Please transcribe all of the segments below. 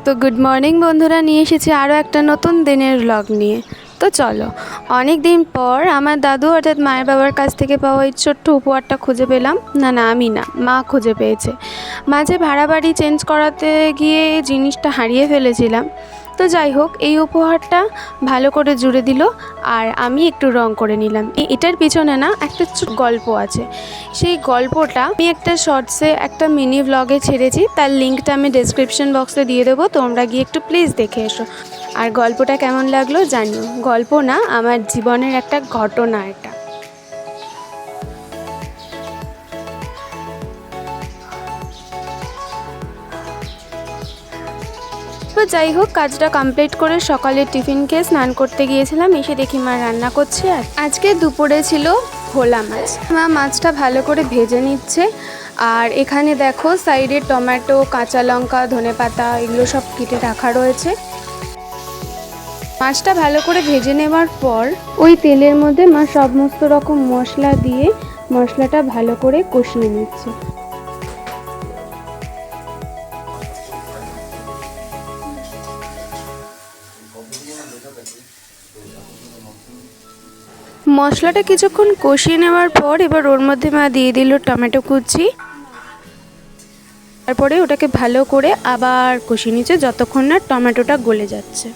তো good morning বন্ধুরা, নিয়ে এসেছি আরও একটা নতুন দিনের ব্লগ নিয়ে। তো চলো, অনেক দিন পর আমার দাদু অর্থাৎ মায়ের বাবার কাছ থেকে পাওয়া এই ছোট্ট উপহারটা খুঁজে পেলাম। না আমি না, মা খুঁজে পেয়েছে। মাঝে ভাড়া বাড়ি চেঞ্জ করাতে গিয়ে জিনিসটা হারিয়ে ফেলেছিলাম। তো যাই হোক, এই উপহারটা ভালো করে জুড়ে দিল আর আমি একটু রং করে নিলাম। এটার পিছনে না একটা গল্প আছে। সেই গল্পটা আমি একটা শর্টসে একটা মিনি ব্লগে ছেড়েছি, তার লিঙ্কটা আমি ডেসক্রিপশন বক্সে দিয়ে দেবো, তোমরা গিয়ে একটু প্লিজ দেখে এসো। আর গল্পটা কেমন লাগলো জানিও। গল্প না, আমার জীবনের একটা ঘটনা এটা। তো যাই হোক, কাজটা কমপ্লিট করে সকালে টিফিন খেয়ে স্নান করতে গিয়েছিলাম। এসে দেখি মা রান্না করছে। আর আজকে দুপুরে ছিল ভোলা মাছ। মা মাছটা ভালো করে ভেজে নিচ্ছে। আর এখানে দেখো সাইডে টমেটো, কাঁচা লঙ্কা, ধনেপাতা এগুলো সব কেটে রাখা রয়েছে। মাছটা ভালো করে ভেজে নেওয়ার পর ওই তেলের মধ্যে মা সমস্ত রকম মশলা দিয়ে মশলাটা ভালো করে কষিয়ে নিচ্ছে। মশলাটা কিছুক্ষণ কষিয়ে নেওয়ার পর এবার ওর মধ্যে মা দিয়ে দিল টমেটো কুচি। তারপরে ওটাকে ভালো করে আবার কষিয়ে নিচ্ছে যতক্ষণ না টমেটোটা গলে যাচ্ছে।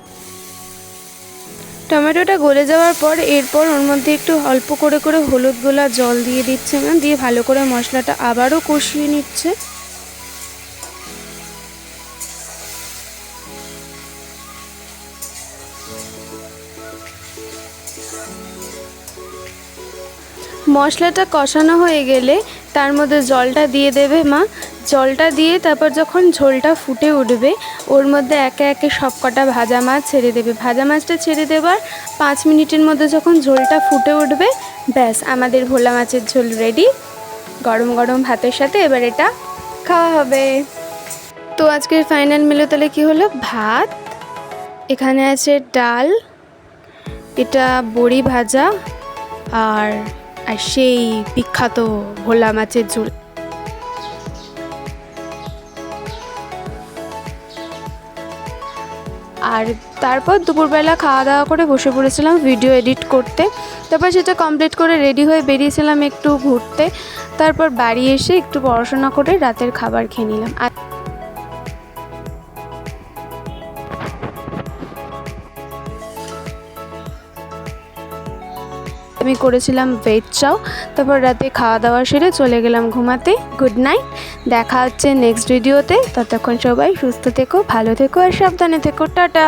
টমেটোটা গলে যাওয়ার পর এরপর ওর মধ্যে একটু অল্প করে করে হলুদ গোলা জল দিয়ে দিচ্ছে না, দিয়ে ভালো করে মশলাটা আবারও কষিয়ে নিচ্ছে। মশলাটা কষানো হয়ে গেলে তার মধ্যে জলটা দিয়ে দেবে মা। জলটা দিয়ে তারপর যখন ঝোলটা ফুটে উঠবে ওর মধ্যে একে একে সব কটা ভাজা মাছ ছেড়ে দেবে। ভাজা মাছটা ছেড়ে দেবার 5 মিনিটের মধ্যে যখন ঝোলটা ফুটে উঠবে, ব্যাস আমাদের ভোলা মাছের ঝোল রেডি। গরম গরম ভাতের সাথে এবার এটা খাওয়া হবে। তো আজকের ফাইনাল মেনু তাহলে কী হলো? ভাত, এখানে আছে ডাল, এটা বড়ি ভাজা, আর সেই বিখ্যাত ভোলা মাছের ঝোল। আর তারপর দুপুরবেলা খাওয়া দাওয়া করে বসে পড়েছিলাম ভিডিও এডিট করতে। তারপর সেটা কমপ্লিট করে রেডি হয়ে বেরিয়েছিলাম একটু ঘুরতে। তারপর বাড়ি এসে একটু পড়াশোনা করে রাতের খাবার খেয়ে নিলাম। আমি করেছিলাম ভেজ চাও। তারপর রাতে খাওয়া দাওয়া সেরে চলে গেলাম ঘুমাতে। গুড নাইট, দেখা হচ্ছে নেক্সট ভিডিওতে। ততক্ষণ সবাই সুস্থ থেকো, ভালো থেকো আর সাবধানে থেকো। টাটা।